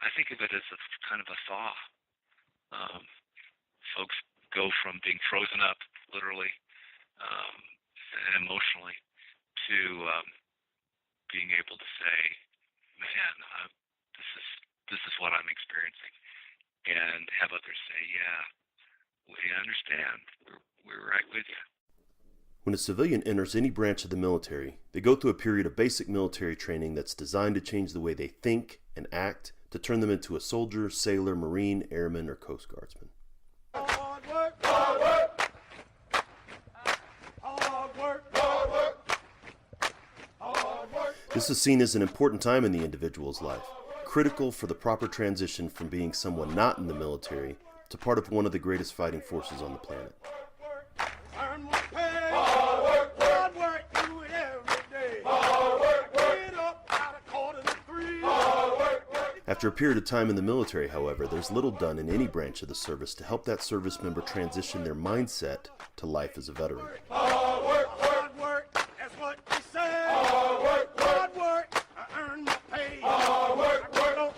I think of it as a kind of a thaw. Um, Folks go from being frozen up, literally and emotionally, to being able to say, "Man, this is what I'm experiencing," and have others say, "Yeah, we understand. We're right with you." When a civilian enters any branch of the military, they go through a period of basic military training that's designed to change the way they think and act to turn them into a soldier, sailor, Marine, airman, or Coast Guardsman. Hard work, hard work. Hard work, hard work. Hard work. This is seen as an important time in the individual's life, critical for the proper transition from being someone not in the military to part of one of the greatest fighting forces on the planet. Earn my pay. Hard work, hard work. Do it every day. Hard work, get up at 2:45. Hard work. After a period of time in the military, however, there's little done in any branch of the service to help that service member transition their mindset to life as a veteran. Hard work, that's what they say. Hard work, I earn my pay. Hard work.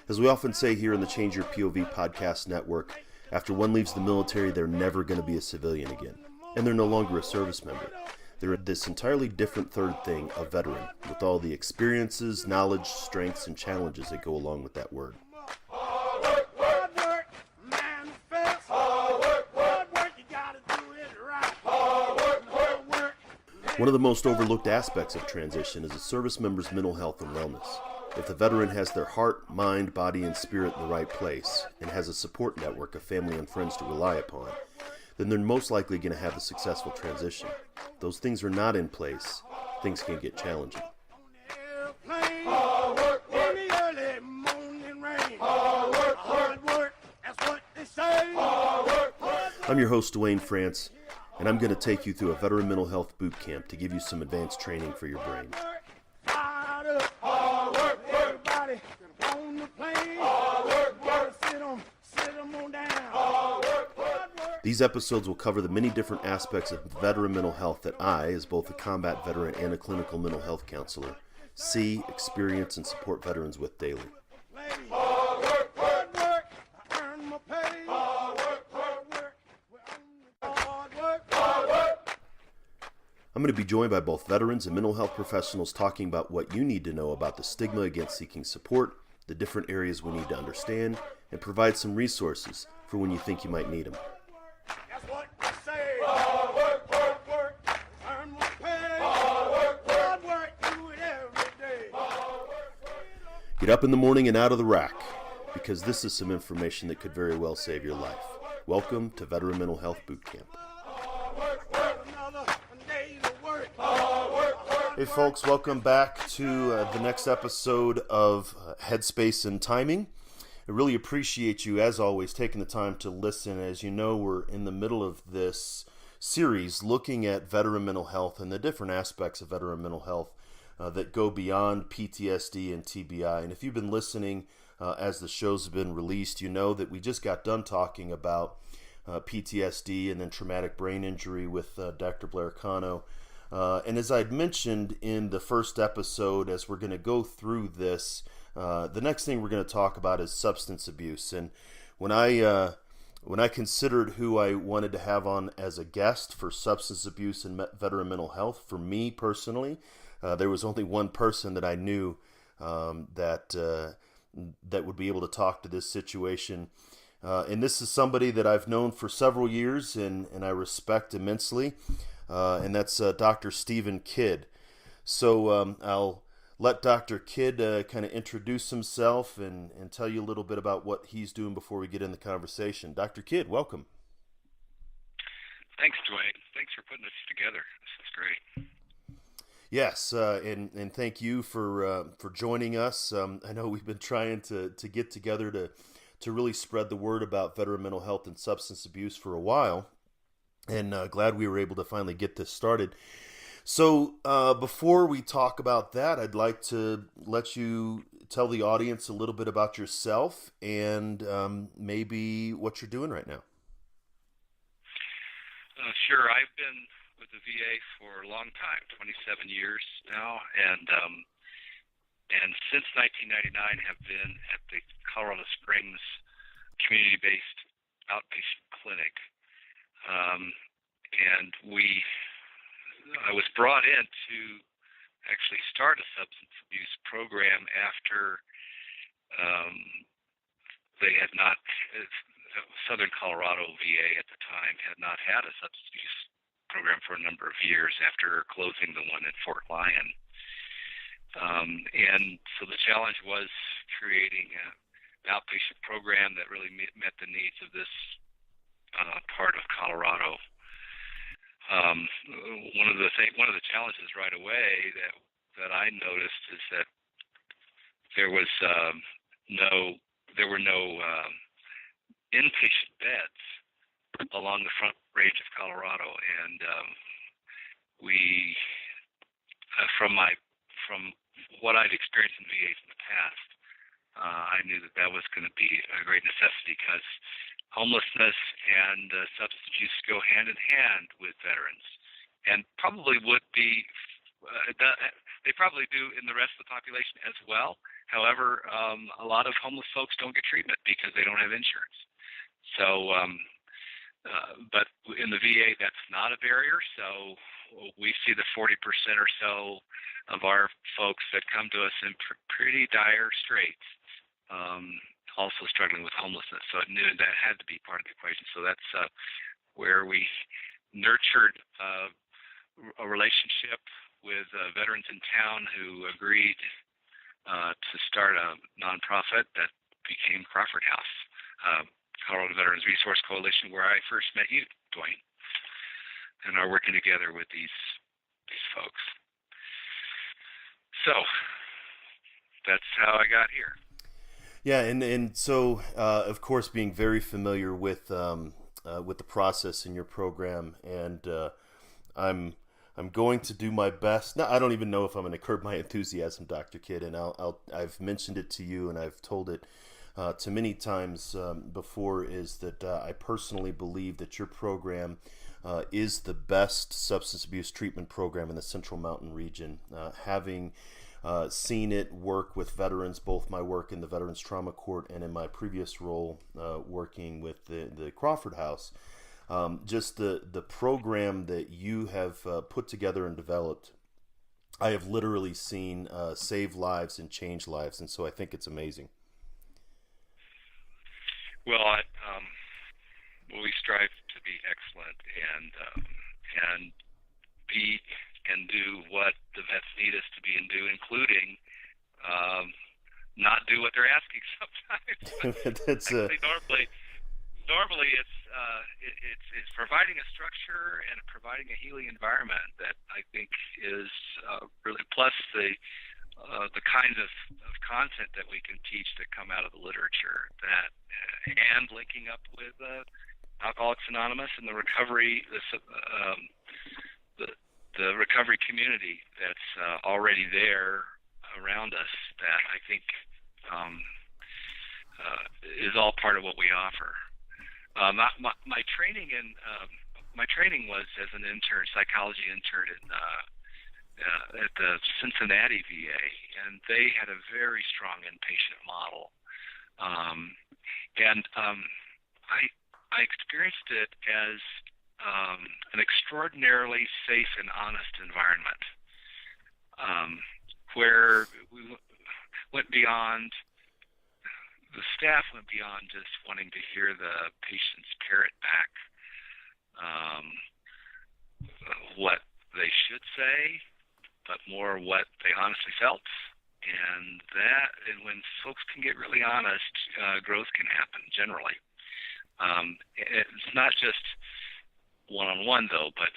As we often say here in the Change Your POV podcast network, after one leaves the military, they're never going to be a civilian again. And they're no longer a service member. They're this entirely different third thing, a veteran, with all the experiences, knowledge, strengths, and challenges that go along with that word. Hard work, manifest. Hard work, you gotta do it right. Hard work. One of the most overlooked aspects of transition is a service member's mental health and wellness. If the veteran has their heart, mind, body, and spirit in the right place, and has a support network of family and friends to rely upon, then they're most likely going to have a successful transition. If those things are not in place, things can get challenging. Hard work, in the early morning rain. Hard work, that's what they say. Hard work. I'm your host, Dwayne France, and I'm going to take you through a veteran mental health boot camp to give you some advanced training for your brain. Hard work, everybody on the plane. Hard work, sit 'em on down. Hard work. These episodes will cover the many different aspects of veteran mental health that I, as both a combat veteran and a clinical mental health counselor, see, experience, and support veterans with daily. Hard work, I earn my pay. Hard work, hard work. I'm going to be joined by both veterans and mental health professionals talking about what you need to know about the stigma against seeking support, the different areas we need to understand, and provide some resources for when you think you might need them. That's what they say. Hard work, earn my pay. Hard work, do it every day. Get up in the morning and out of the rack, because this is some information that could very well save your life. Welcome to Veteran Mental Health Boot Camp. Hey folks, welcome back to the next episode of Headspace and Timing. I really appreciate you, as always, taking the time to listen. As you know, we're in the middle of this series looking at veteran mental health and the different aspects of veteran mental health that go beyond PTSD and TBI. And if you've been listening as the shows have been released, you know that we just got done talking about PTSD and then traumatic brain injury with Dr. Blair Cano. And as I'd mentioned in the first episode, as we're going to go through this, the next thing we're going to talk about is substance abuse. And when I considered who I wanted to have on as a guest for substance abuse and veteran mental health, for me personally, there was only one person that I knew that would be able to talk to this situation. And this is somebody that I've known for several years and I respect immensely. And that's Dr. Stephen Kidd. So I'll let Dr. Kidd kind of introduce himself and tell you a little bit about what he's doing before we get in the conversation. Dr. Kidd, welcome. Thanks, Dwayne. Thanks for putting this together. This is great. Yes, and thank you for joining us. I know we've been trying to get together to really spread the word about veteran mental health and substance abuse for a while. And glad we were able to finally get this started. So before we talk about that, I'd like to let you tell the audience a little bit about yourself and maybe what you're doing right now. Sure. I've been with the VA for a long time, 27 years now, and and since 1999 have been at the Colorado Springs community-based outpatient clinic. And I was brought in to actually start a substance abuse program after they had not, Southern Colorado VA at the time had not had a substance abuse program for a number of years after closing the one at Fort Lyon. And so the challenge was creating an outpatient program that really met the needs of this part of Colorado. One of the challenges right away that I noticed is that there were no inpatient beds along the Front Range of Colorado, and from what I'd experienced in VAs in the past, I knew that was going to be a great necessity because homelessness and substance use go hand in hand with veterans, and probably would be. They probably do in the rest of the population as well. However, a lot of homeless folks don't get treatment because they don't have insurance. So, but in the VA, that's not a barrier. So we see the 40% or so of our folks that come to us in pretty dire straits, also struggling with homelessness. So I knew that had to be part of the equation. So that's where we nurtured a relationship with veterans in town who agreed to start a nonprofit that became Crawford House, Colorado Veterans Resource Coalition, where I first met you, Dwayne, and are working together with these folks. So that's how I got here. Yeah, and so of course, being very familiar with the process in your program, and I'm going to do my best. Now, I don't even know if I'm going to curb my enthusiasm, Dr. Kidd, and I've mentioned it to you, and I've told it to many times before, is that I personally believe that your program is the best substance abuse treatment program in the Central Mountain region. Having seen it work with veterans, both my work in the Veterans Trauma Court and in my previous role working with the Crawford House, just the program that you have put together and developed, I have literally seen save lives and change lives, and so I think it's amazing. Well, we strive to be excellent and be and do what the vets need us to be and do, including not do what they're asking sometimes. That's normally it's providing a structure and providing a healing environment that I think is really, plus the kinds of content that we can teach that come out of the literature, that and linking up with Alcoholics Anonymous and the recovery the recovery community that's already there around us, that I think is all part of what we offer. My training was as an intern, psychology intern at the Cincinnati VA, and they had a very strong inpatient model, and I experienced it as an extraordinarily safe and honest environment, where we went beyond. The staff went beyond just wanting to hear the patient's parrot back what they should say, but more what they honestly felt. And when folks can get really honest, growth can happen generally. It's not just one-on-one, though, but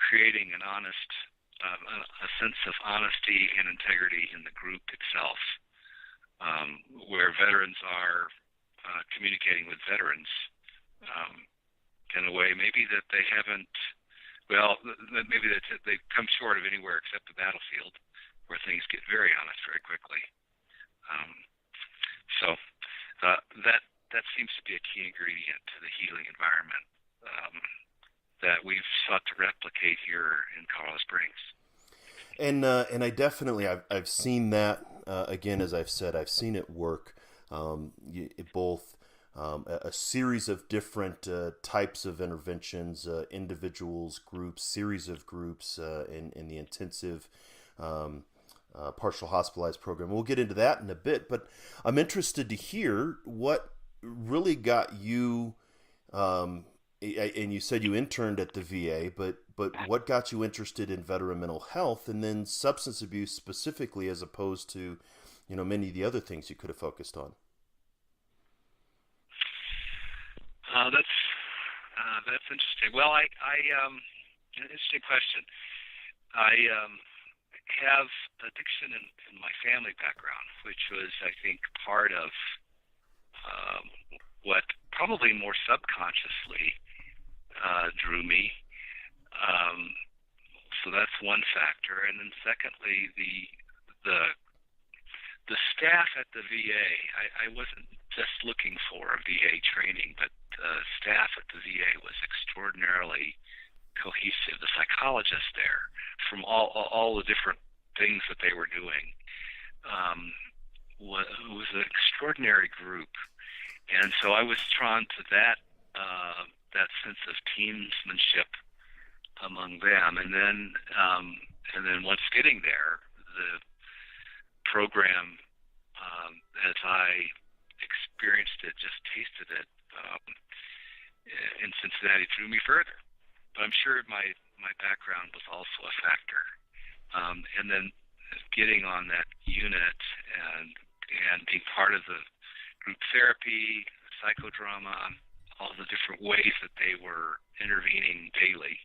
creating an honest, a sense of honesty and integrity in the group itself. Where veterans are communicating with veterans in a way maybe that they haven't, maybe that they've come short of anywhere except the battlefield, where things get very honest very quickly. So that seems to be a key ingredient to the healing environment that we've sought to replicate here in Colorado Springs. And I definitely I've seen that again, as I've said, I've seen it work. Both a series of different types of interventions, individuals, groups, series of groups in the intensive partial hospitalized program. We'll get into that in a bit, but I'm interested to hear what really got you, and you said you interned at the VA, but what got you interested in veteran mental health and then substance abuse specifically, as opposed to, many of the other things you could have focused on? That's interesting. Well, an interesting question. I have addiction in my family background, which was, I think, part of what probably more subconsciously drew me. So that's one factor, and then secondly, the staff at the VA. I wasn't just looking for a VA training, but the staff at the VA was extraordinarily cohesive. The psychologists there, from all the different things that they were doing, was an extraordinary group, and so I was drawn to that sense of teamsmanship among them, and then once getting there, the program, as I experienced it, just tasted it, in Cincinnati, drew me further. But I'm sure my background was also a factor, and then getting on that unit and being part of the group therapy, psychodrama, all the different ways that they were intervening daily,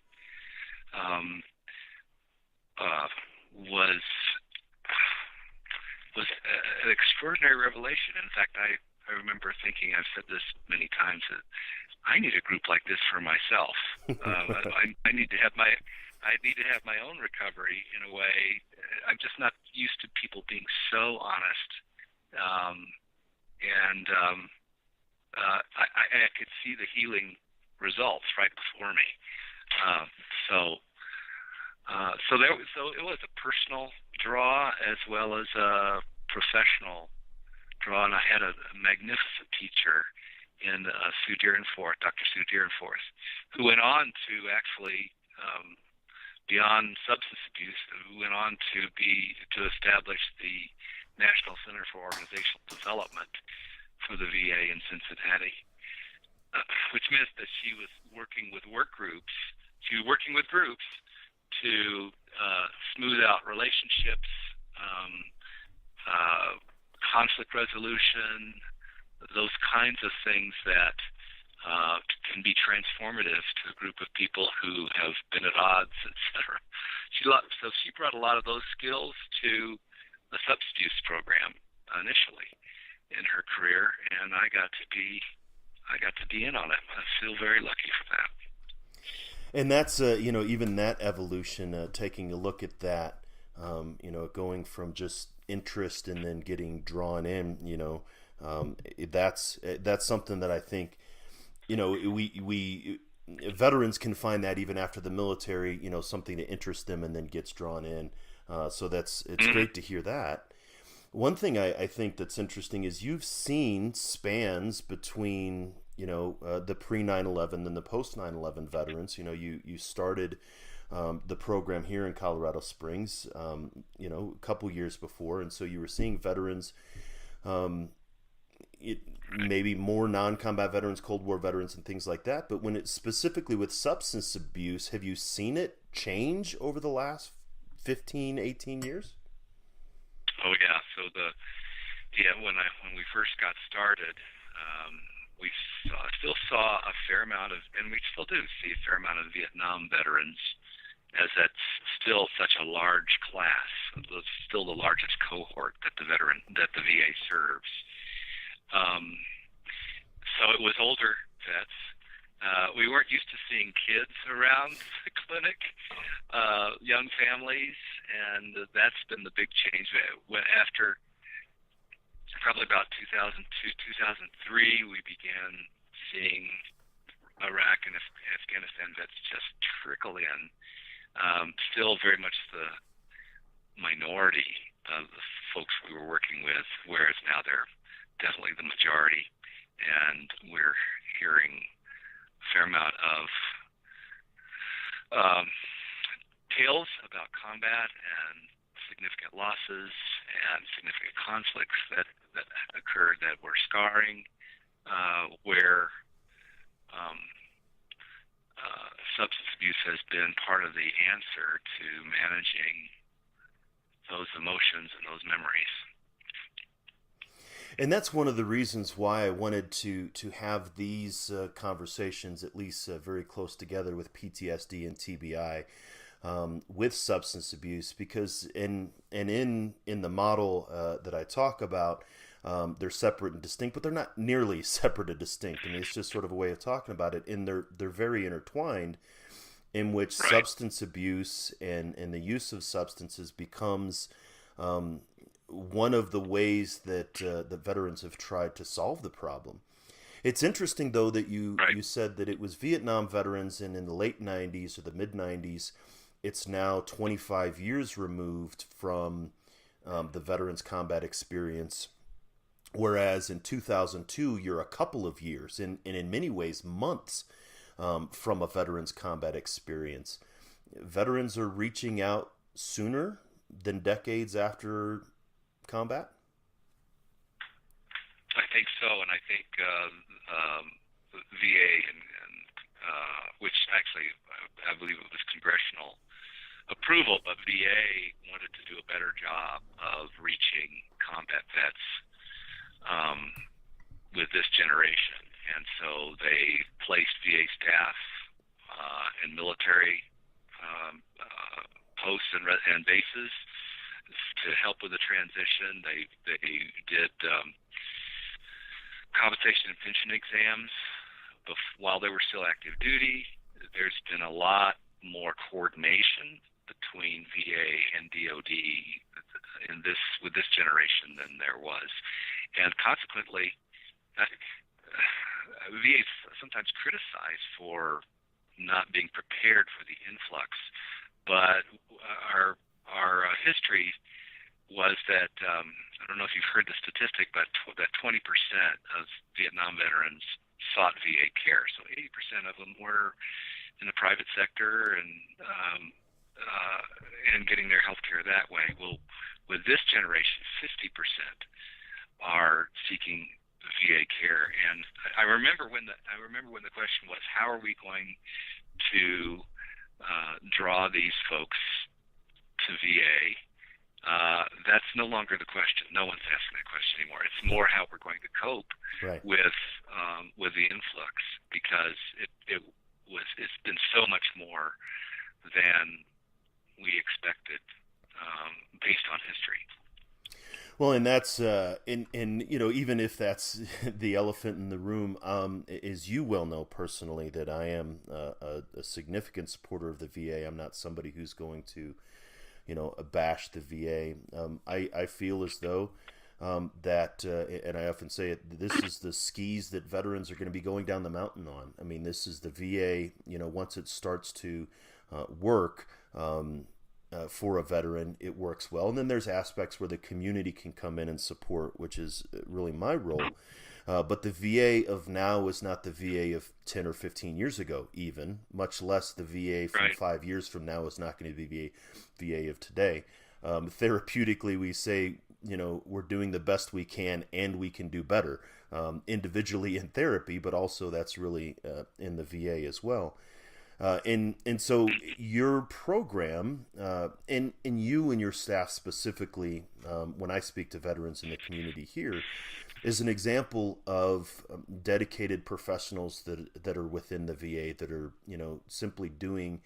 was an extraordinary revelation. In fact, I remember thinking, I've said this many times, that I need a group like this for myself. I need to have my own recovery in a way. I'm just not used to people being so honest, and I could see the healing results right before me. So it was a personal draw as well as a professional draw, and I had a magnificent teacher in Dr. Sue Deerenforth, who went on to actually, beyond substance abuse, who went on to establish the National Center for Organizational Development for the VA in Cincinnati, which meant that she was working with groups to smooth out relationships, conflict resolution, those kinds of things that can be transformative to a group of people who have been at odds, etc. So she brought a lot of those skills to the substance abuse program initially in her career, and I got to be in on it. I feel very lucky for that. And that's even that evolution, taking a look at that, going from just interest and then getting drawn in, that's something that I think, we veterans can find that even after the military, something to interest them and then gets drawn in. So it's great to hear that. One thing I think that's interesting is you've seen spans between, the pre 9/11 and the post 9/11 veterans. You started the program here in Colorado Springs, a couple years before, and so you were seeing veterans, maybe more non-combat veterans, Cold War veterans, and things like that. But when it's specifically with substance abuse, have you seen it change over the last 15, 18 years? Oh yeah. So when we first got started, we still saw a fair amount of, and we still do see a fair amount of Vietnam veterans, as that's still such a large class. It's still the largest cohort that the VA serves. So it was older vets. We weren't used to seeing kids around the clinic, young families, and that's been the big change. After probably about 2002, 2003, we began seeing Iraq and Afghanistan vets just trickle in. Still very much the minority, the folks we were working with, whereas now they're definitely the majority, and we're hearing a fair amount of tales about combat and significant losses and significant conflicts that occurred that were scarring, where substance abuse has been part of the answer to managing those emotions and those memories. And that's one of the reasons why I wanted to have these conversations at least very close together with PTSD and TBI, with substance abuse, because in the model that I talk about, they're separate and distinct, but they're not nearly separate and distinct. I mean, it's just sort of a way of talking about it, and they're very intertwined, in which Right. substance abuse and the use of substances becomes one of the ways that the veterans have tried to solve the problem. It's interesting, though, that you said that it was Vietnam veterans, and in the late 90s or the mid 90s, it's now 25 years removed from the veterans' combat experience, whereas in 2002, you're a couple of years, and in many ways months, from a veterans' combat experience. Veterans are reaching out sooner than decades after combat? I think so, and I think VA and which actually I believe it was congressional approval, but VA wanted to do a better job of reaching combat vets with this generation, and so they placed VA staff in military posts and bases to help with the transition. They did compensation and pension exams while they were still active duty. There's been a lot more coordination between VA and DoD with this generation than there was, and consequently, VA is sometimes criticized for not being prepared for the influx, but our history was that I don't know if you've heard the statistic, but that 20% of Vietnam veterans sought VA care. So 80% of them were in the private sector and getting their health care that way. Well, with this generation, 50% are seeking VA care, and I remember when the question was, how are we going to draw these folks to VA? That's no longer the question. No one's asking that question anymore. It's more how we're going to cope with the influx, because it's been so much more than we expected based on history. Well, and that's even if that's the elephant in the room, as you well know personally, that I am a significant supporter of the VA. I'm not somebody who's going to bash the VA. I feel as though that, and I often say it, this is the skis that veterans are going to be going down the mountain on. I mean, this is the VA, once it starts to work for a veteran, it works well. And then there's aspects where the community can come in and support, which is really my role. But the VA of now is not the VA of 10 or 15 years ago, even, much less the VA from 5 years from now is not going to be VA of today. Therapeutically, we say, we're doing the best we can, and we can do better, individually in therapy, but also that's really in the VA as well. And so your program, and you and your staff specifically, when I speak to veterans in the community here, is an example of dedicated professionals that are within the VA that are, simply doing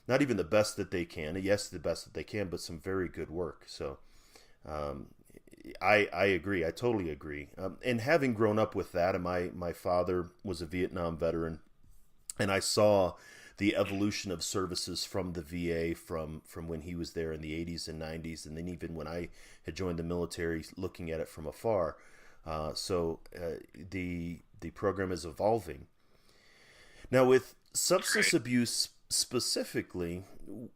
not even the best that they can. Yes, the best that they can, but some very good work. So I agree. I totally agree. And having grown up with that, and my father was a Vietnam veteran, and I saw the evolution of services from the VA from when he was there in the 80s and 90s, and then even when I had joined the military, looking at it from afar. So the program is evolving. Now, with substance abuse Specifically,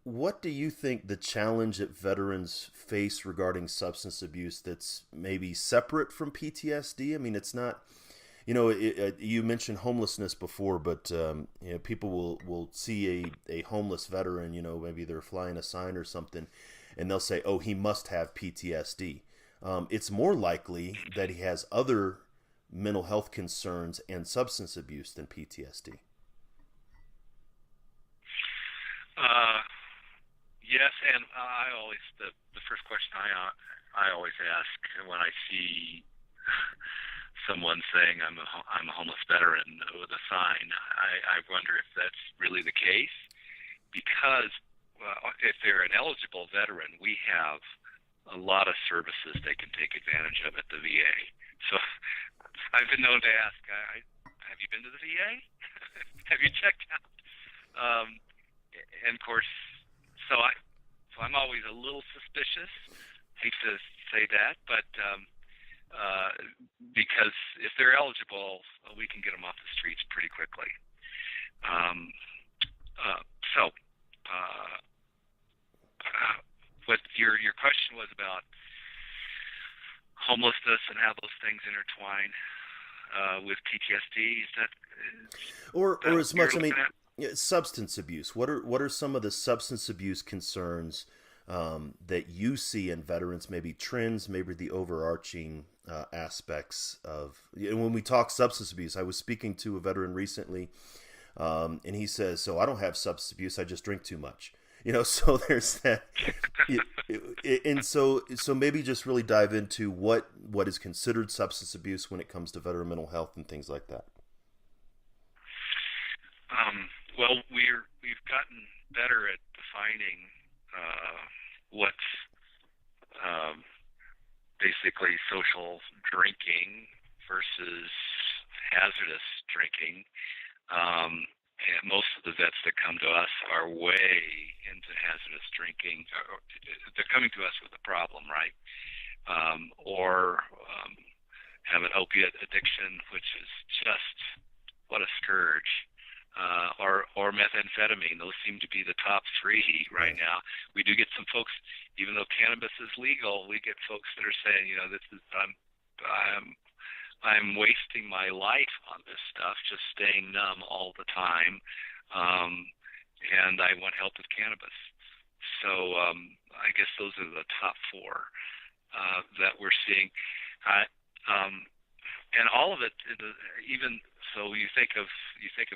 what do you think the challenge that veterans face regarding substance abuse that's maybe separate from PTSD? I mean, it's not, you mentioned homelessness before, but people will see a homeless veteran, maybe they're flying a sign or something, and they'll say, oh, he must have PTSD. It's more likely that he has other mental health concerns and substance abuse than PTSD. Yes, and the first question I always ask when I see someone saying I'm a homeless veteran with a sign, I wonder if that's really the case, because if they're an eligible veteran, we have a lot of services they can take advantage of at the VA. So I've been known to ask, have you been to the VA? Have you checked out? And of course, so I'm always a little suspicious. Hate to say that, but because if they're eligible, we can get them off the streets pretty quickly. What your question was about homelessness and how those things intertwine with PTSD. Is that or as much? I mean, substance abuse. What are some of the substance abuse concerns that you see in veterans? Maybe trends, maybe the overarching aspects of. When we talk substance abuse, I was speaking to a veteran recently, and he says, "So I don't have substance abuse. I just drink too much." So there's that, and so maybe just really dive into what is considered substance abuse when it comes to veteran mental health and things like that. Well, we've gotten better at defining what's basically social drinking versus hazardous drinking. And most of the vets that come to us are way into hazardous drinking. They're coming to us with a problem, right? Or have an opiate addiction, which is just what a scourge. Or methamphetamine. Those seem to be the top three right now. We do get some folks, even though cannabis is legal, we get folks that are saying, I'm wasting my life on this stuff, just staying numb all the time, and I want help with cannabis. So I guess those are the top four that we're seeing. And all of it, even so, you think of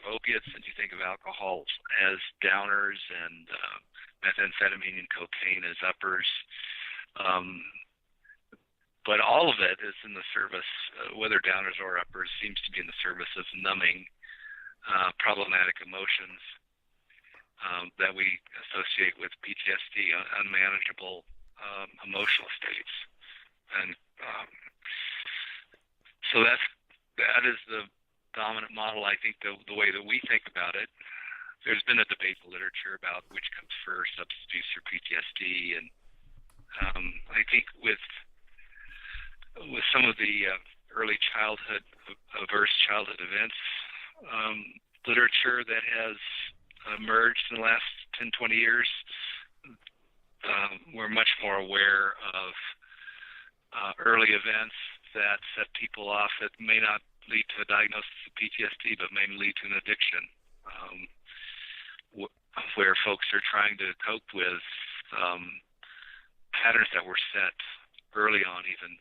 opiates and you think of alcohol as downers and methamphetamine and cocaine as uppers. But all of it is in the service, whether downers or uppers, seems to be in the service of numbing problematic emotions that we associate with PTSD, unmanageable emotional states. And so that is the dominant model. I think the way that we think about it. There's been a debate in the literature about which comes first, substance abuse or PTSD, and I think with some of the early childhood, adverse childhood events literature that has emerged in the last 10, 20 years, we're much more aware of early events that set people off that may not lead to a diagnosis of PTSD, but may lead to an addiction, where folks are trying to cope with patterns that were set early on, even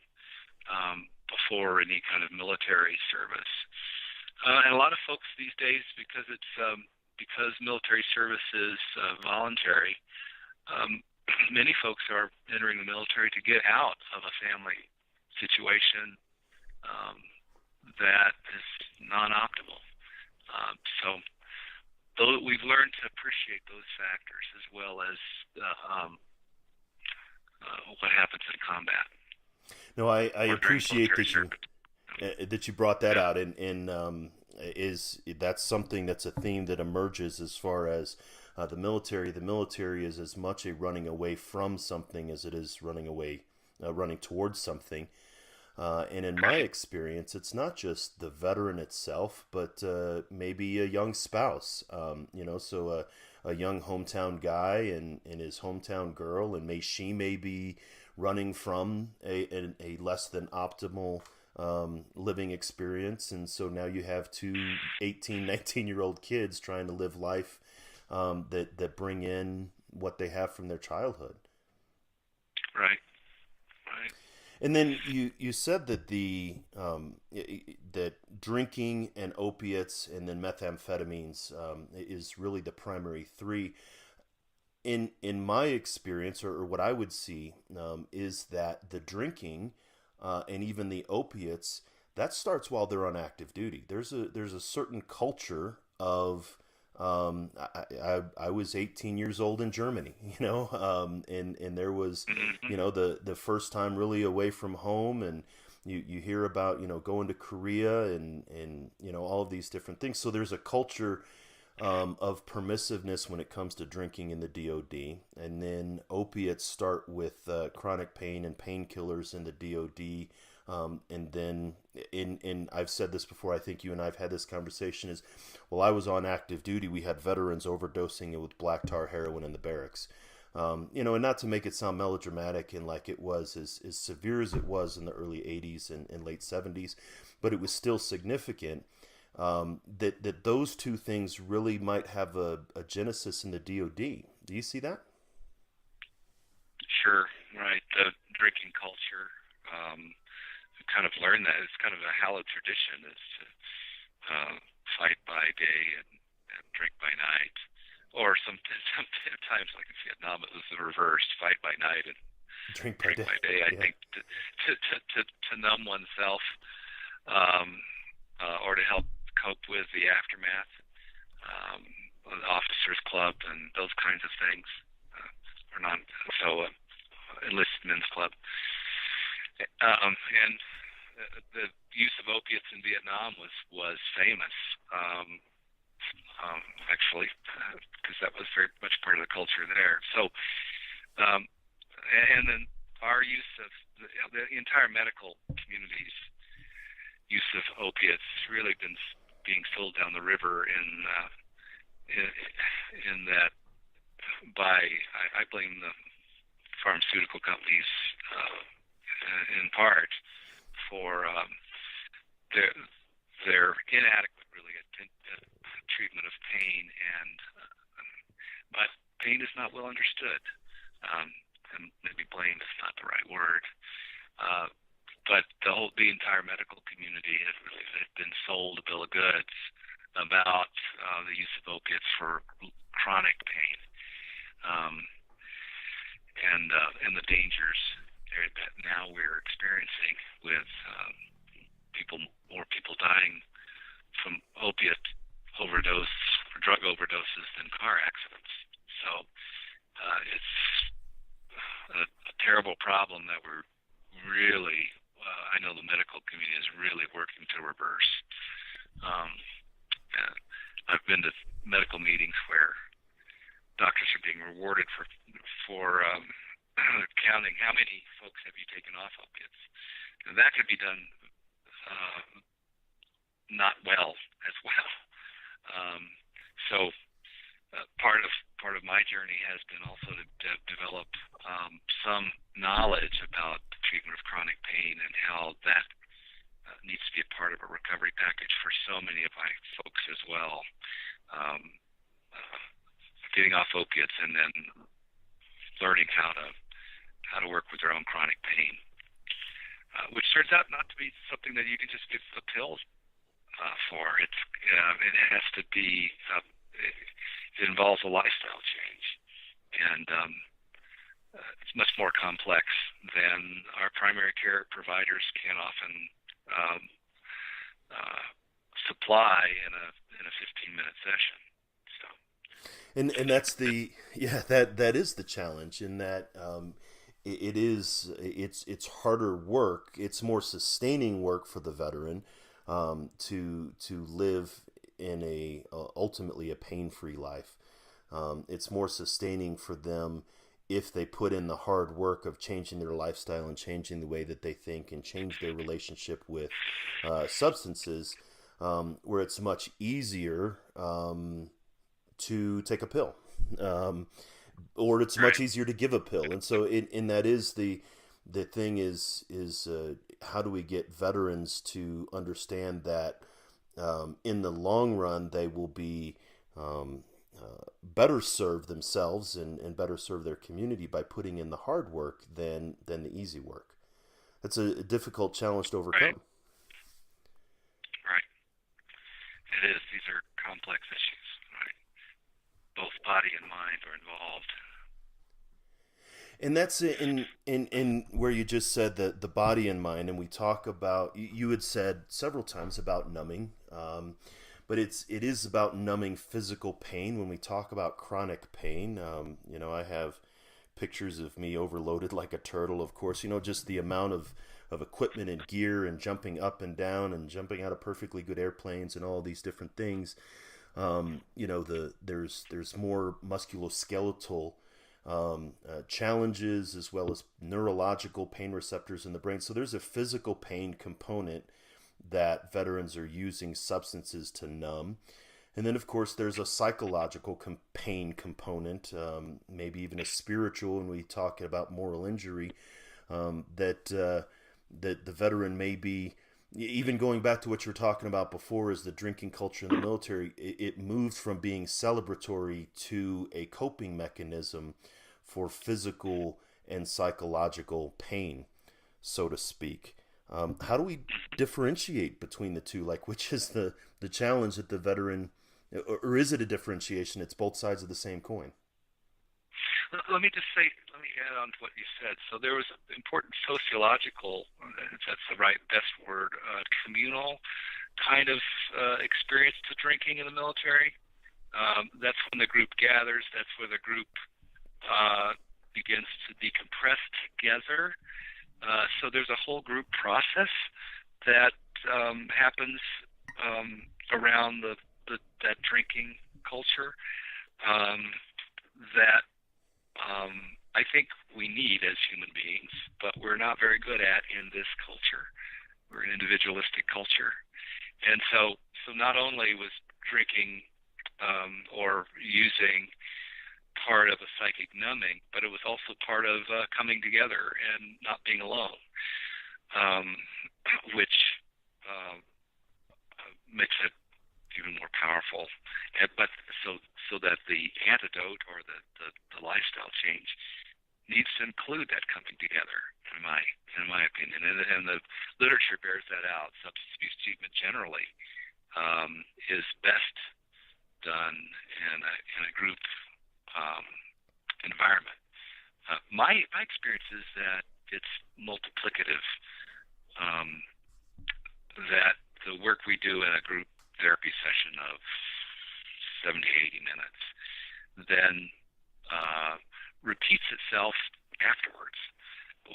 before any kind of military service. And a lot of folks these days, because military service is voluntary, many folks are entering the military to get out of a family situation that is non-optimal. So we've learned to appreciate those factors as well as what happens in combat. No, I appreciate that you brought that out, and that's something that's a theme that emerges as far as the military. The military is as much a running away from something as it is running towards something. And in my experience, it's not just the veteran itself, but maybe a young spouse. So a young hometown guy and his hometown girl, and she may be running from a less than optimal living experience. And so now you have two 18, 19-year-old kids trying to live life that bring in what they have from their childhood. Right. And then you said that that drinking and opiates and then methamphetamines is really the primary three. In my experience, or what I would see, is that the drinking and even the opiates, that starts while they're on active duty. There's a certain culture of I was 18 years old in Germany, and there was, the first time really away from home, and you hear about, going to Korea and all of these different things. So there's a culture of permissiveness when it comes to drinking in the DOD, and then opiates start with chronic pain and painkillers in the DOD. And then I've said this before, I think you and I've had this conversation, is while I was on active duty, we had veterans overdosing with black tar heroin in the barracks. And not to make it sound melodramatic and like it was as severe as it was in the early 80s and late 70s, but it was still significant that those two things really might have a genesis in the DOD. Do you see that? Sure, right. The drinking culture, kind of learned that it's kind of a hallowed tradition is to fight by day and drink by night, or sometimes like in Vietnam it was the reverse: fight by night and drink by day. I think to numb oneself, or to help cope with the aftermath, the officers club and those kinds of things, enlisted men's club. And the use of opiates in Vietnam was famous, actually, because that was very much part of the culture there. So, and then our use of the entire medical community's use of opiates has really been being filled down the river in that I blame the pharmaceutical companies in part for their inadequate, really, treatment of pain, but pain is not well understood, and maybe blamed is not the right word. But the entire medical community has really been sold a bill of goods about the use of opiates for chronic pain, and the dangers that now we're experiencing with more people dying from opiate overdose or drug overdoses than car accidents. So it's a terrible problem that we're really, I know the medical community is really working to reverse. I've been to medical meetings where doctors are being rewarded for counting how many folks have you taken off opiates, and that could be done not well as well. So part of my journey has been also to develop some knowledge about the treatment of chronic pain and how that needs to be a part of a recovery package for so many of my folks as well. Getting off opiates and then learning how to work with their own chronic pain, which turns out not to be something that you can just give a pill for. It has to be. It involves a lifestyle change, and it's much more complex than our primary care providers can often supply in a 15-minute session. So. And that's that is the challenge, in that it's harder work. It's more sustaining work for the veteran to live in ultimately a pain-free life. It's more sustaining for them if they put in the hard work of changing their lifestyle and changing the way that they think and change their relationship with substances, where it's much easier to take a pill. or it's much easier to give a pill. And so, that is the thing is how do we get veterans to understand that in the long run they will be better serve themselves and better serve their community by putting in the hard work than the easy work. That's a difficult challenge to overcome. Right. It is. These are complex issues, right? Both body and mind are involved. And that's in where you just said the body and mind, and we talk about, you had said several times about numbing, but it is about numbing physical pain. When we talk about chronic pain, I have pictures of me overloaded like a turtle, of course, just the amount of equipment and gear and jumping up and down and jumping out of perfectly good airplanes and all these different things. There's more musculoskeletal challenges as well as neurological pain receptors in the brain. So there's a physical pain component that veterans are using substances to numb. And then, of course, there's a psychological pain component, maybe even a spiritual, and we talk about moral injury, that the veteran may be, even going back to what you were talking about before, is the drinking culture in the military. It moved from being celebratory to a coping mechanism for physical and psychological pain, so to speak. How do we differentiate between the two? Like, which is the challenge that the veteran, or is it a differentiation? It's both sides of the same coin. Let me add on to what you said. So there was an important sociological, if that's the best word, communal kind of experience to drinking in the military. That's when the group gathers. That's where the group begins to decompress together. So there's a whole group process that happens around that drinking culture that I think we need as human beings, but we're not very good at in this culture. We're an individualistic culture. And so not only was drinking or using part of a psychic numbing, but it was also part of coming together and not being alone, which makes it even more powerful. But so that the antidote or the lifestyle change needs to include that coming together, in my opinion, and the literature bears that out. Substance abuse treatment generally is best done in a group environment. My experience is that it's multiplicative. That the work we do in a group therapy session of 70, 80 minutes then repeats itself afterwards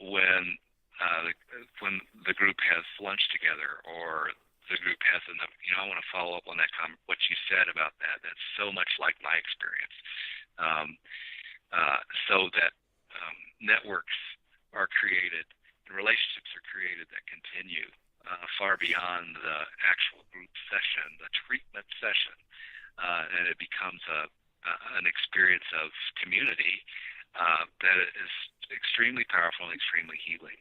when the group has lunch together, or the group has enough. I want to follow up on that what you said about that. That's so much like my experience. So that networks are created and relationships are created that continue far beyond the actual group session, the treatment session, and it becomes an experience of community that is extremely powerful and extremely healing.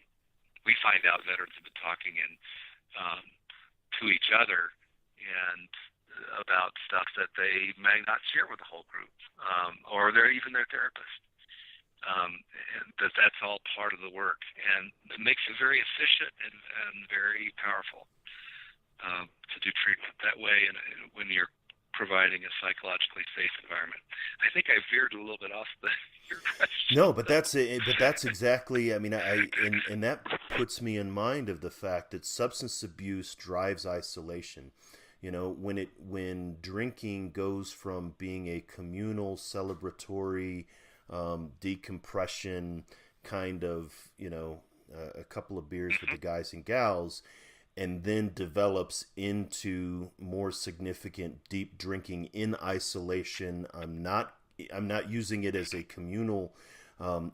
We find out veterans have been talking to each other and about stuff that they may not share with the whole group, or even their therapist. And that's all part of the work, and it makes it very efficient and very powerful to do treatment that way. And when you're providing a psychologically safe environment, I think I veered a little bit off your question. No, but that's exactly. I mean, and that puts me in mind of the fact that substance abuse drives isolation. When drinking goes from being a communal, celebratory, decompression kind of, a couple of beers with the guys and gals, and then develops into more significant deep drinking in isolation. I'm not using it as a communal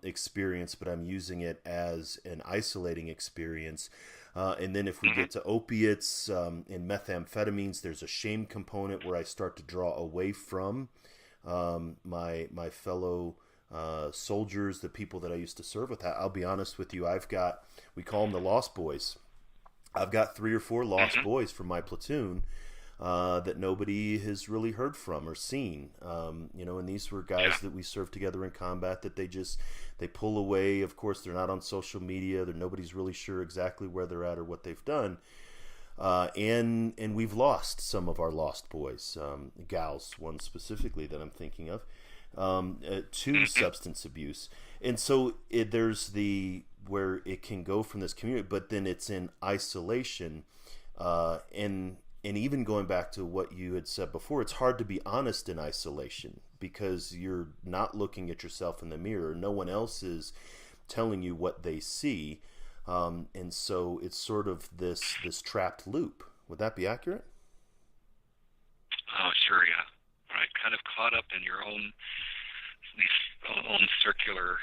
experience, but I'm using it as an isolating experience. And then if we get to opiates and methamphetamines, there's a shame component where I start to draw away from my fellow soldiers, the people that I used to serve with. I'll be honest with you, we call them the Lost Boys. I've got 3 or 4 lost boys from my platoon that nobody has really heard from or seen. And these were guys that we served together in combat that they pull away. Of course, they're not on social media. Nobody's really sure exactly where they're at or what they've done. And we've lost some of our lost boys, gals, one specifically that I'm thinking of, to substance abuse. And so there's where it can go from this community, but then it's in isolation, and even going back to what you had said before, it's hard to be honest in isolation because you're not looking at yourself in the mirror. No one else is telling you what they see. And so it's sort of this trapped loop. Would that be accurate? Oh, sure, yeah. Right. Kind of caught up in your own circular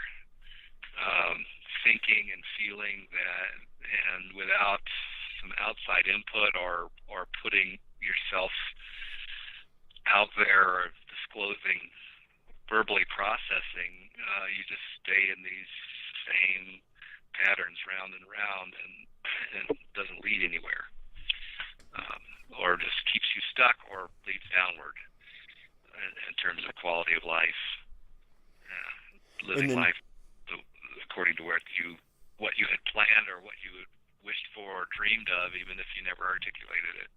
thinking and feeling that, and without some outside input or putting yourself out there or disclosing, verbally processing, you just stay in these same patterns round and round, and it doesn't lead anywhere, or just keeps you stuck or leads downward in terms of quality of life, living life according to what you had planned or what you had wished for or dreamed of, even if you never articulated it.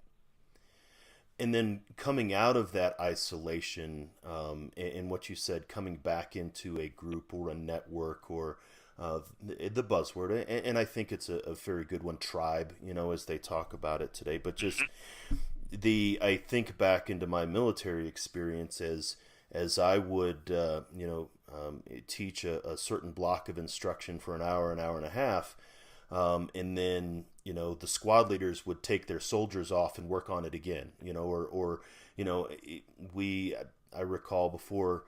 And then coming out of that isolation, and what you said, coming back into a group or a network or the buzzword, and I think it's a very good one, tribe, as they talk about it today. But just I think back into my military experience as I would, teach a certain block of instruction for an hour and a half, and then the squad leaders would take their soldiers off and work on it again, I recall before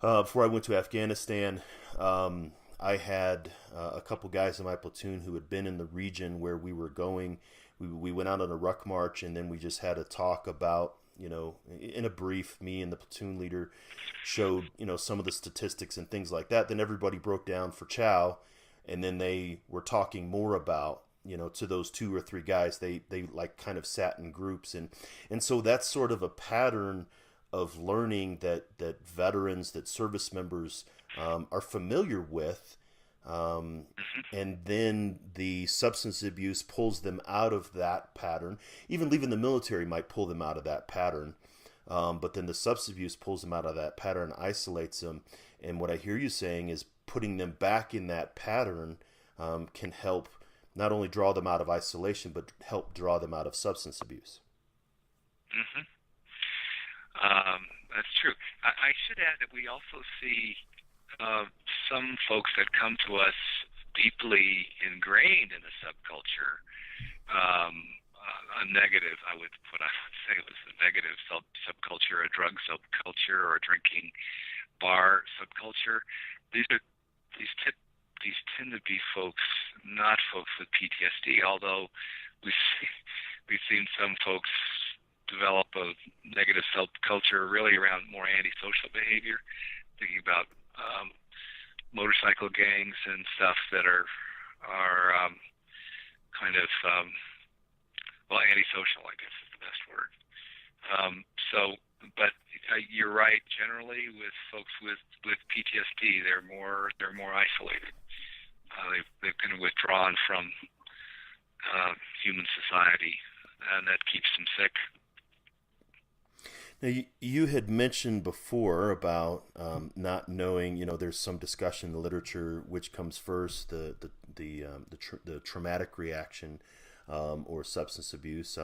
I went to Afghanistan, I had a couple guys in my platoon who had been in the region where we were going. We went out on a ruck march, and then we just had a talk about, in a brief, me and the platoon leader showed, some of the statistics and things like that. Then everybody broke down for chow, and then they were talking more about, to those 2 or 3 guys, they like kind of sat in groups. And so that's sort of a pattern of learning that veterans, that service members are familiar with. And then the substance abuse pulls them out of that pattern. Even leaving the military might pull them out of that pattern. But then the substance abuse pulls them out of that pattern, isolates them. And what I hear you saying is putting them back in that pattern can help not only draw them out of isolation, but help draw them out of substance abuse. That's true. I should add that we also see some folks that come to us deeply ingrained in a subculture, a negative, I would say it was a negative subculture, a drug subculture, or a drinking bar subculture. These tend to be folks, not folks with PTSD, although we've seen some folks develop a negative subculture really around more antisocial behavior, thinking about motorcycle gangs and stuff that are kind of antisocial, I guess is the best word. But you're right. Generally, with folks with PTSD, they're more isolated. They've kind of withdrawn from human society, and that keeps them sick. Now, you had mentioned before about not knowing. There's some discussion in the literature which comes first, the traumatic reaction or substance abuse.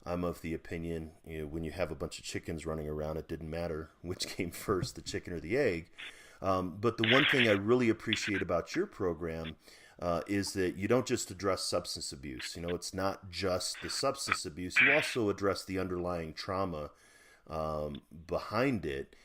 I'm of the opinion, when you have a bunch of chickens running around, it didn't matter which came first, the chicken or the egg. But the one thing I really appreciate about your program is that you don't just address substance abuse. It's not just the substance abuse. You also address the underlying trauma behind it.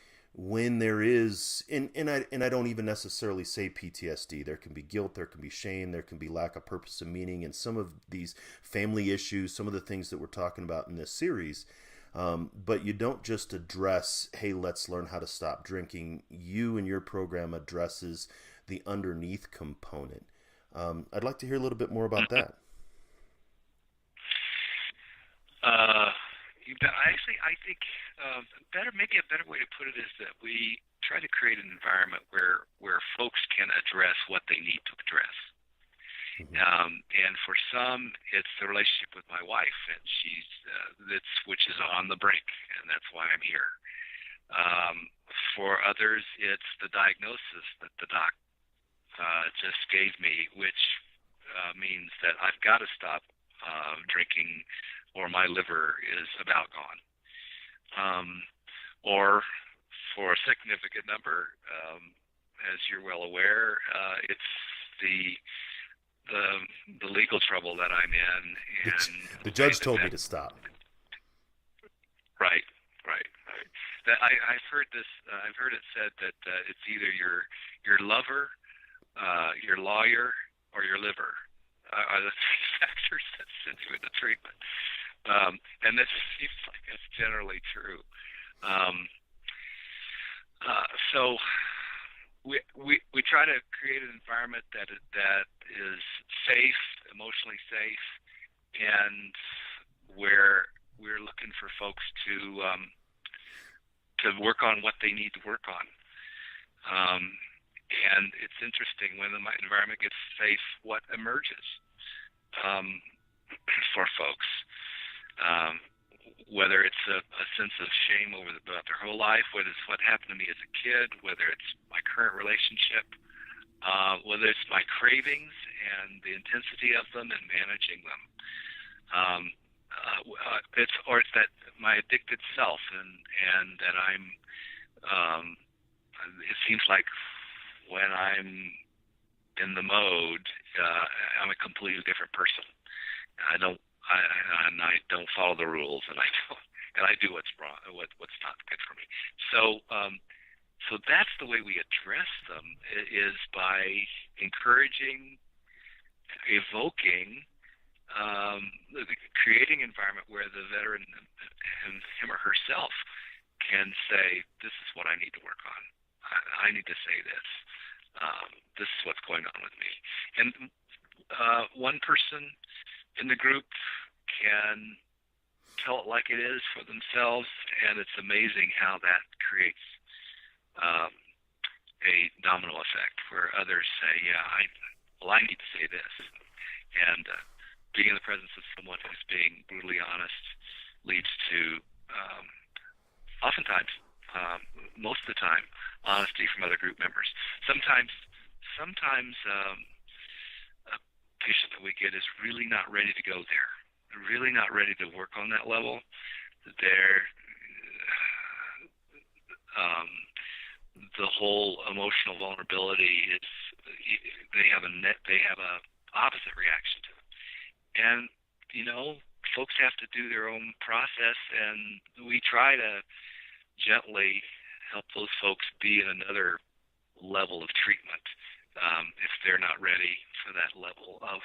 When there is, and I don't even necessarily say PTSD. There can be guilt, there can be shame, there can be lack of purpose and meaning, and some of these family issues, some of the things that we're talking about in this series, But you don't just address, hey, let's learn how to stop drinking. You and your program addresses the underneath component. I'd like to hear a little bit more about that. I think maybe a better way to put it is that we try to create an environment where folks can address what they need to address. And for some, it's the relationship with my wife, and which is on the brink, and that's why I'm here. For others, it's the diagnosis that the doc just gave me, which means that I've got to stop drinking, or my liver is about gone. Or for a significant number, as you're well aware, it's the legal trouble that I'm in, and the judge told me to stop. Right. That I've heard this. I've heard it said that it's either your lover, your lawyer, or your liver are the three factors that send you into treatment. And this seems like it's generally true. So we try to create an environment that is safe, emotionally safe, and where we're looking for folks to work on what they need to work on. And it's interesting, when the environment gets safe, what emerges for folks. Whether it's a sense of shame about their whole life, whether it's what happened to me as a kid, whether it's my current relationship, whether it's my cravings and the intensity of them and managing them. It's that my addicted self, and that I'm. It seems like when I'm in the mode, I'm a completely different person. I don't follow the rules, and I do what's wrong, what's not good for me. So that's the way we address them, is by encouraging, evoking, creating an environment where the veteran, him or herself, can say, "This is what I need to work on. I need to say this. This is what's going on with me." And one person in the group can tell it like it is for themselves, and it's amazing how that creates a domino effect where others say, "Yeah, I need to say this." And being in the presence of someone who's being brutally honest leads to, oftentimes, most of the time, honesty from other group members. Sometimes a patient that we get is really not ready to go there. They're really not ready to work on that level. The whole emotional vulnerability is, they have a opposite reaction to it. And folks have to do their own process, and we try to gently help those folks be in another level of treatment if they're not ready for that level of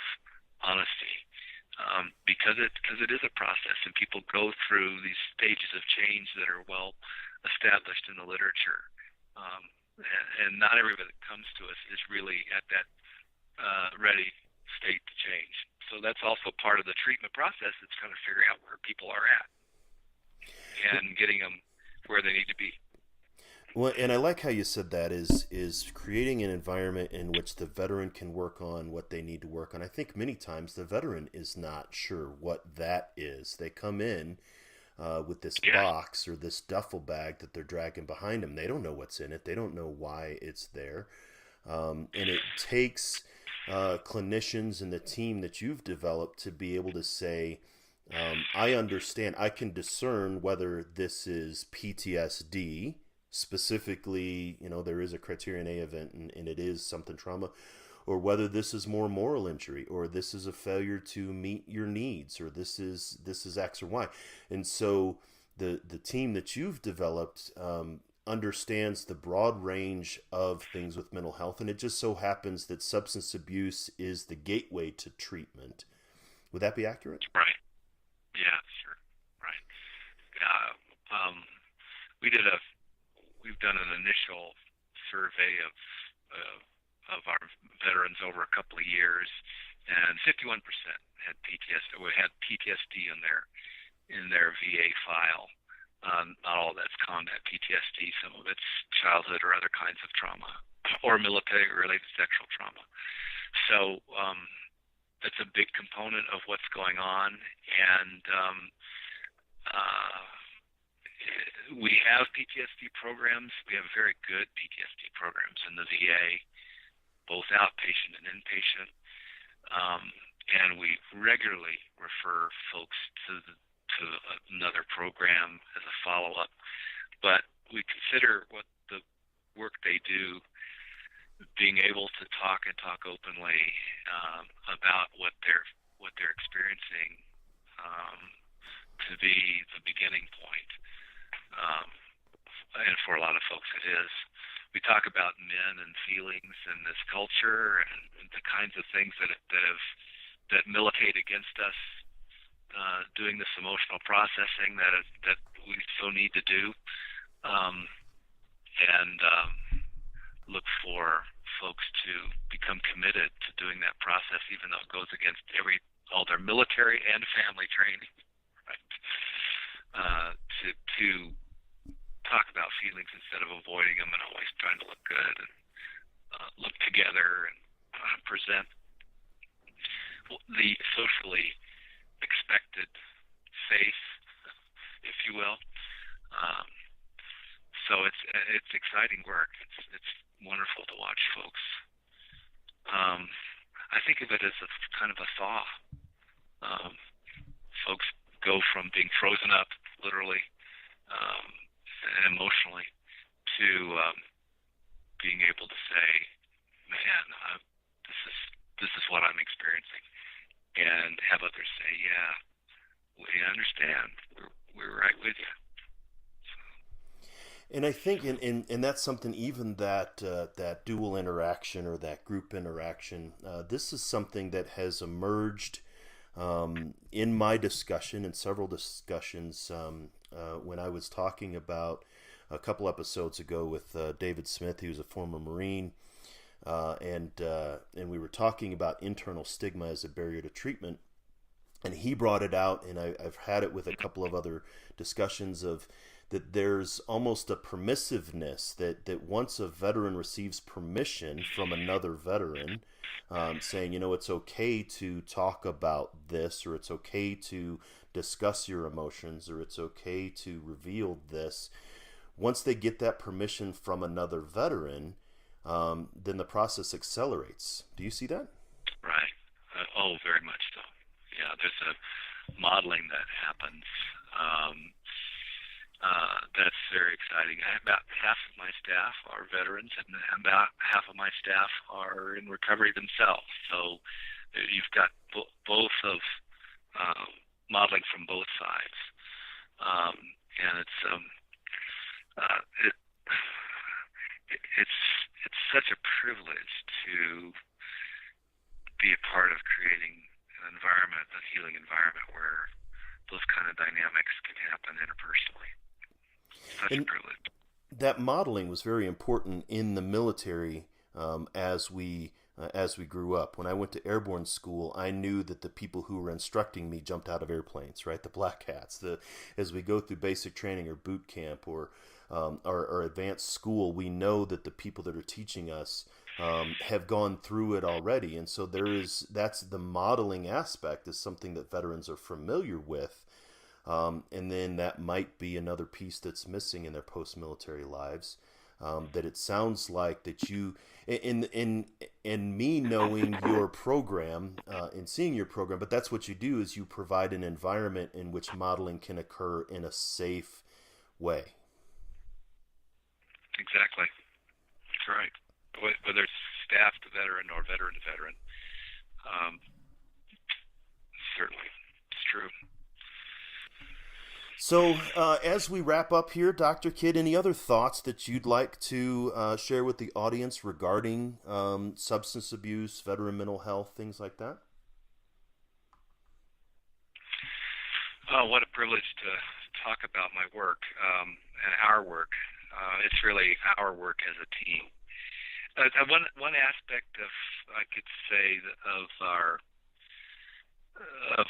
honesty, because it is a process, and people go through these stages of change that are well established in the literature, and not everybody that comes to us is really at that ready state to change. So that's also part of the treatment process. It's kind of figuring out where people are at and getting them where they need to be. Well, and I like how you said that is creating an environment in which the veteran can work on what they need to work on. I think many times the veteran is not sure what that is. They come in with this box or this duffel bag that they're dragging behind them. They don't know what's in it. They don't know why it's there. And it takes clinicians and the team that you've developed to be able to say, I understand, I can discern whether this is PTSD, specifically, there is a criterion A event and it is something trauma, or whether this is more moral injury, or this is a failure to meet your needs, or this is X or Y. And so the team that you've developed understands the broad range of things with mental health, and it just so happens that substance abuse is the gateway to treatment. Would that be accurate? Right. Yeah, sure. Right. Yeah, we've done an initial survey of our veterans over a couple of years, and 51% had PTSD. We had PTSD in their VA file. Not all of that's combat PTSD. Some of it's childhood or other kinds of trauma, or military-related sexual trauma. So that's a big component of what's going on, and we have PTSD programs. We have very good PTSD programs in the VA, both outpatient and inpatient, and we regularly refer folks to another program as a follow-up. But we consider what the work they do, being able to talk openly about what they're experiencing, to be the beginning point. And for a lot of folks it is. We talk about men and feelings and this culture and the kinds of things that militate against us doing this emotional processing that we so need to do, and look for folks to become committed to doing that process, even though it goes against all their military and family training, right? To talk about feelings instead of avoiding them and always trying to look good and look together and present the socially expected face, if you will. So it's exciting work. It's wonderful to watch folks. I think of it as a kind of a thaw. Folks go from being frozen up, literally, and emotionally, to being able to say, "Man, this is what I'm experiencing," and have others say, "Yeah, we understand. We're right with you." And I think, and that's something, even that dual interaction or that group interaction, this is something that has emerged in my discussion, in several discussions, when I was talking about a couple episodes ago with David Smith, who's a former Marine, and we were talking about internal stigma as a barrier to treatment, and he brought it out, and I've had it with a couple of other discussions of that there's almost a permissiveness that once a veteran receives permission from another veteran, saying, it's okay to talk about this, or it's okay to discuss your emotions, or it's okay to reveal this. Once they get that permission from another veteran, then the process accelerates. Do you see that? Right. Very much so. Yeah, there's a modeling that happens. That's very exciting. About half of my staff are veterans, and about half of my staff are in recovery themselves. So you've got both of modeling from both sides, and it's such a privilege to be a part of creating an environment, a healing environment, where those kind of dynamics can happen interpersonally. Such a privilege. That modeling was very important in the military as we grew up. When I went to airborne school, I knew that the people who were instructing me jumped out of airplanes, right? The black hats. As we go through basic training or boot camp or advanced school, we know that the people that are teaching us have gone through it already. And so that's the modeling aspect is something that veterans are familiar with. And then that might be another piece that's missing in their post-military lives. That it sounds like that you, in me knowing your program and seeing your program, but that's what you do is you provide an environment in which modeling can occur in a safe way. Exactly. That's right. Whether it's staff to veteran or veteran to veteran, certainly, it's true. So as we wrap up here, Dr. Kidd, any other thoughts that you'd like to share with the audience regarding substance abuse, veteran mental health, things like that? Oh, what a privilege to talk about my work and our work. It's really our work as a team. One aspect of, I could say, of our of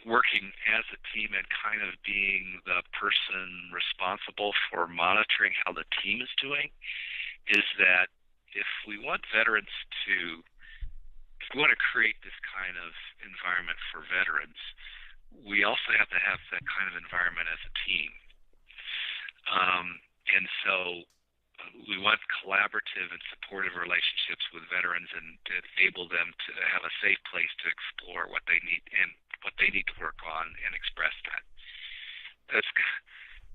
working as a team and kind of being the person responsible for monitoring how the team is doing is that if we want to create this kind of environment for veterans, we also have to have that kind of environment as a team. And so we want collaborative and supportive relationships with veterans and to enable them to have a safe place to explore what they need and what they need to work on and express that.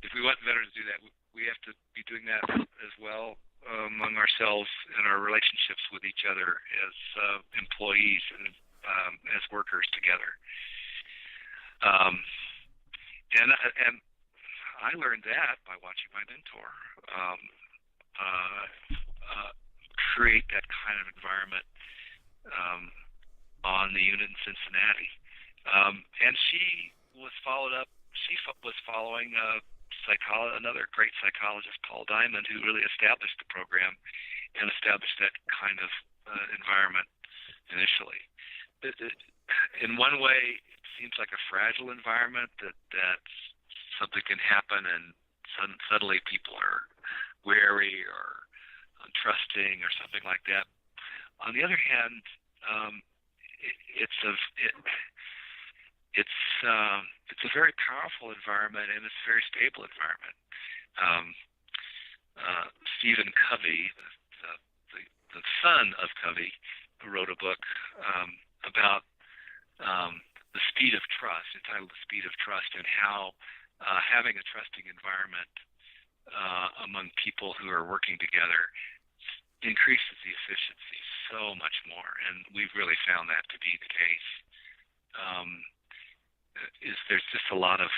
If we want veterans to do that, we have to be doing that as well among ourselves and our relationships with each other as employees and as workers together. And I learned that by watching my mentor create that kind of environment on the unit in Cincinnati. And she was followed up. She was following another great psychologist, Paul Diamond, who really established the program and established that kind of environment initially. In one way, it seems like a fragile environment that something can happen and suddenly people are wary or untrusting or something like that. On the other hand, it's a very powerful environment and it's a very stable environment. Stephen Covey, the son of Covey, wrote a book about the speed of trust, entitled "The Speed of Trust," and how having a trusting environment among people who are working together increases the efficiency so much more, and we've really found that to be the case. There's just a lot of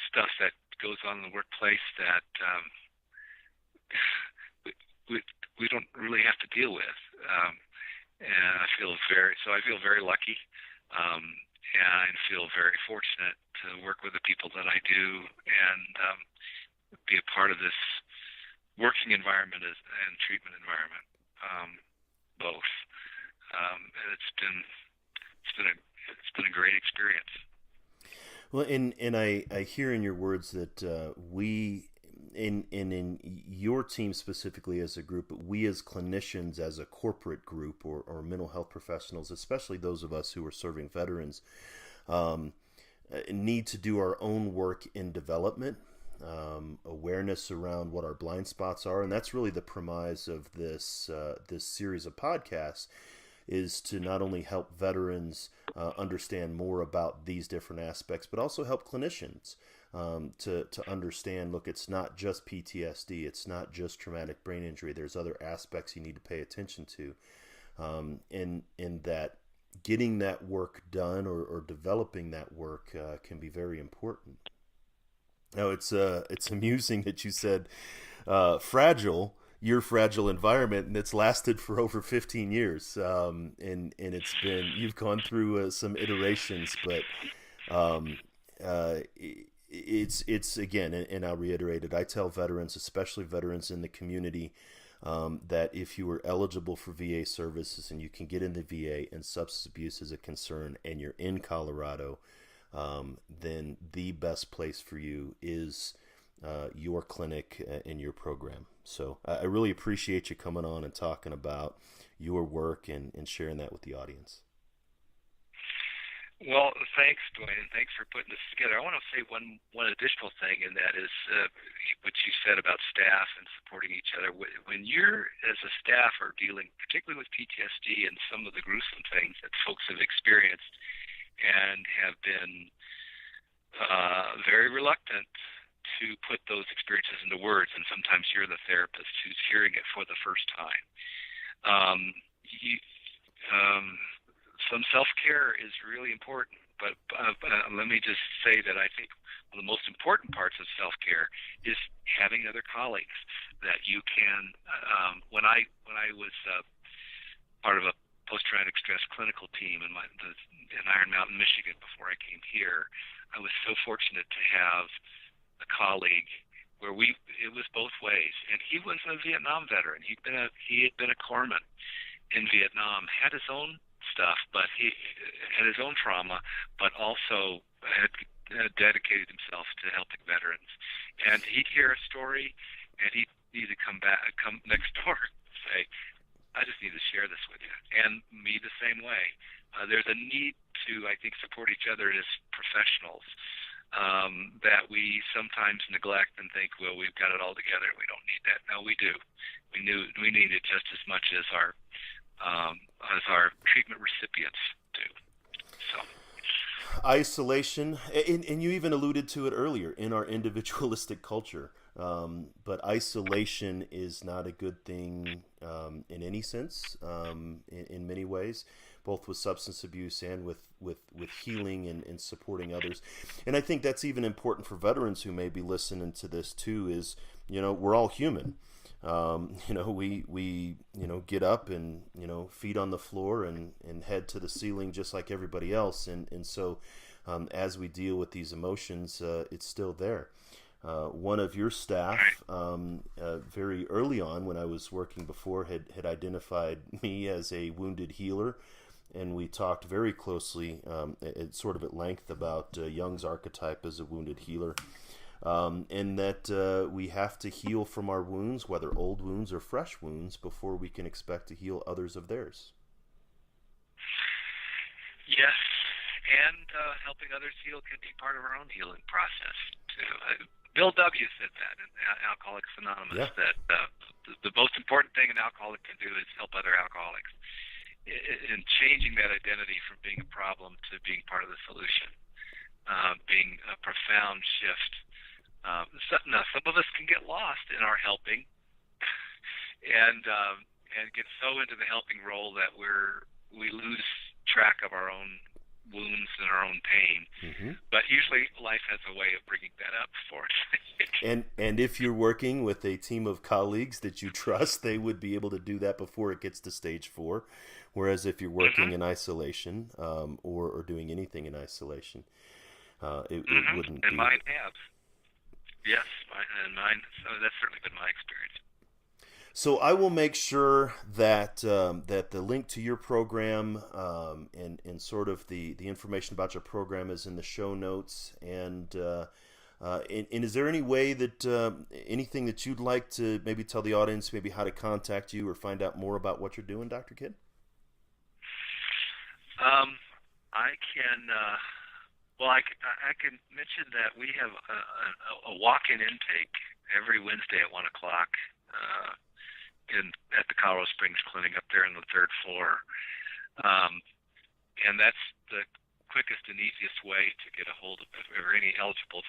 stuff that goes on in the workplace that we don't really have to deal with, and I feel very lucky, and I feel very fortunate to work with the people that I do and be a part of this working environment and treatment environment, both. And it's been a great experience. Well, and I hear in your words that we, in your team specifically as a group, but we as clinicians, as a corporate group, or mental health professionals, especially those of us who are serving veterans, need to do our own work in development, awareness around what our blind spots are, and that's really the premise of this series of podcasts, is to not only help veterans understand more about these different aspects, but also help clinicians to understand, look, it's not just PTSD, it's not just traumatic brain injury, there's other aspects you need to pay attention to, and that getting that work done or developing that work can be very important. Now, it's amusing that you said fragile, your fragile environment, and it's lasted for over 15 years. And it's been, you've gone through some iterations, but it's again, and I'll reiterate it, I tell veterans, especially veterans in the community, that if you are eligible for VA services and you can get in the VA and substance abuse is a concern and you're in Colorado, then the best place for you is your clinic and your program. So I really appreciate you coming on and talking about your work and sharing that with the audience. Well, thanks, Dwayne, and thanks for putting this together. I want to say one additional thing, and that is what you said about staff and supporting each other. When you're, as a staff, are dealing particularly with PTSD and some of the gruesome things that folks have experienced and have been very reluctant to put those experiences into words, and sometimes you're the therapist who's hearing it for the first time. Some self-care is really important, but let me just say that I think one of the most important parts of self-care is having other colleagues that you can. When I was part of a post-traumatic stress clinical team in Iron Mountain, Michigan before I came here. I was so fortunate to have a colleague where it was both ways. And he was a Vietnam veteran. He had been a corpsman in Vietnam, had his own stuff, but he had his own trauma, but also had dedicated himself to helping veterans. And he'd hear a story, and he'd need to come next door and say, I just need to share this with you. And me the same way. There's a need to, I think, support each other as professionals that we sometimes neglect and think, well, we've got it all together. We don't need that. No, we do. We need it just as much as our treatment recipients do. So. Isolation, and you even alluded to it earlier, in our individualistic culture. But isolation is not a good thing in any sense, in many ways, both with substance abuse and with healing and supporting others. And I think that's even important for veterans who may be listening to this too, is, we're all human. We get up and, feet on the floor and head to the ceiling just like everybody else. And so as we deal with these emotions, it's still there. One of your staff, very early on when I was working before, had identified me as a wounded healer. And we talked very closely, at length, about Jung's archetype as a wounded healer. And that we have to heal from our wounds, whether old wounds or fresh wounds, before we can expect to heal others of theirs. Yes, and helping others heal can be part of our own healing process, too. Bill W. said that in Alcoholics Anonymous, that the most important thing an alcoholic can do is help other alcoholics. In changing that identity from being a problem to being part of the solution, being a profound shift. Now, some of us can get lost in our helping, and get so into the helping role that we lose track of our own wounds and our own pain. Mm-hmm. But usually, life has a way of bringing that up for us. and if you're working with a team of colleagues that you trust, they would be able to do that before it gets to stage 4. Whereas if you're working in isolation, or doing anything in isolation, it wouldn't. And mine have. Yes, mine. So that's certainly been my experience. So I will make sure that that the link to your program and sort of the information about your program is in the show notes. And is there any way that anything that you'd like to maybe tell the audience, maybe how to contact you or find out more about what you're doing, Dr. Kidd? I can mention that we have a walk-in intake every Wednesday at 1:00 at the Colorado Springs Clinic up there on the 3rd floor, and that's the quickest and easiest way to get a hold of any eligible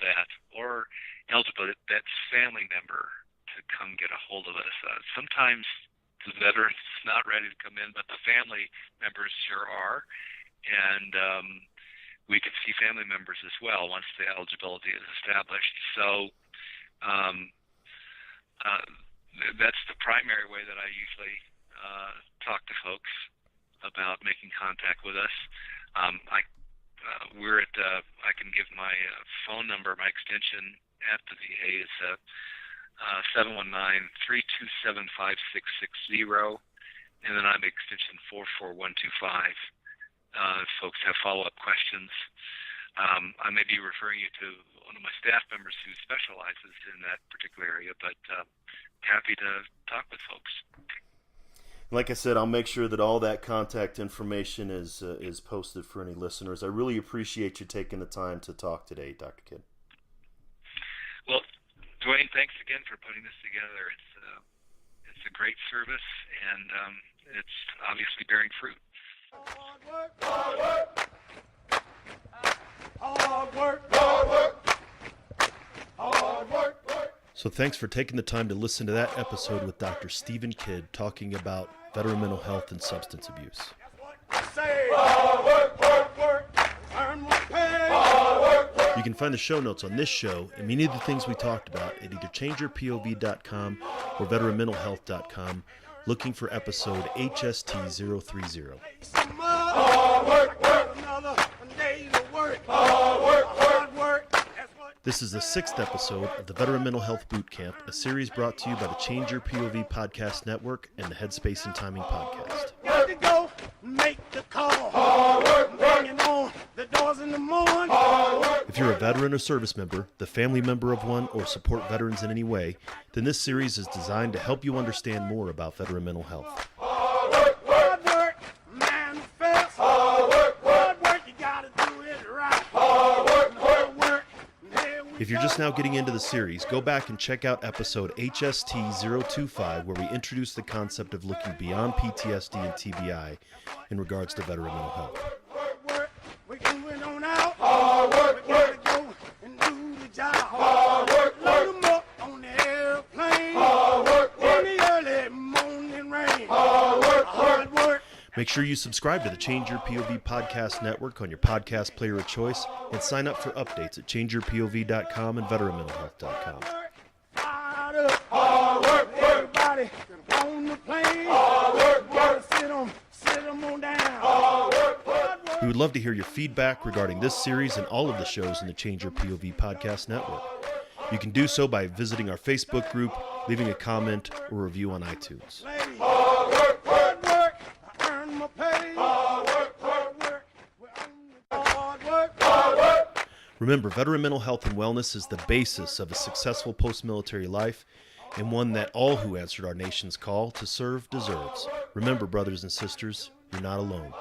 that's family member to come get a hold of us. Sometimes the veteran's not ready to come in, but the family members sure are, and we can see family members as well once the eligibility is established. So that's the primary way that I usually talk to folks about making contact with us. I can give my phone number, my extension at the VA is 719-327-5660, and then I'm extension 44125. If folks have follow-up questions, I may be referring you to one of my staff members who specializes in that particular area, but happy to talk with folks. Like I said, I'll make sure that all that contact information is posted for any listeners. I really appreciate you taking the time to talk today, Dr. Kidd. Well, Dwayne, thanks again for putting this together. It's a great service, and it's obviously bearing fruit. Hard work, hard work. Hard work, hard work. Hard work, work. So thanks for taking the time to listen to that episode with Dr. Stephen Kidd talking about veteran mental health and substance abuse. Hard work, work, work. Earn my pay. Hard work, work. You can find the show notes on this show and many of the things we talked about at either changeyourpov.com or veteranmentalhealth.com, looking for episode HST030. Hard work, another day's work. Hard work. That's what. This is the 6th episode of the Veteran Mental Health Boot Camp, a series brought to you by the Change Your POV Podcast Network and the Headspace and Timing Podcast. Got to go make the call. Hard work, banging on the doors in the morning. Hard work. If you're a veteran or service member, the family member of one, or support veterans in any way, then this series is designed to help you understand more about veteran mental health. Hard work, manifest. Hard work, you gotta do it right. Hard work. If you're just now getting into the series, go back and check out episode HST025, where we introduce the concept of looking beyond PTSD and TBI in regards to veteran mental health. Work, we're going on out. Hard work, we gotta go and do the job. Hard work, load 'em up on the airplane. Hard work, in the early morning rain. Hard work. Make sure you subscribe to the Change Your POV Podcast Network on your podcast player of choice and sign up for updates at changeyourpov.com and veteranmentalhealth.com. Hard work, everybody on the plane. Hard work, gotta sit 'em on down. Hard work. We would love to hear your feedback regarding this series and all of the shows in the Change Your POV Podcast Network. You can do so by visiting our Facebook group, leaving a comment, or review on iTunes. Hard work, I earn my pay. Hard work, we're on the hard work. Remember, veteran mental health and wellness is the basis of a successful post-military life, and one that all who answered our nation's call to serve deserves. Remember, brothers and sisters, you're not alone.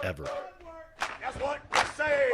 Ever. That's what they say.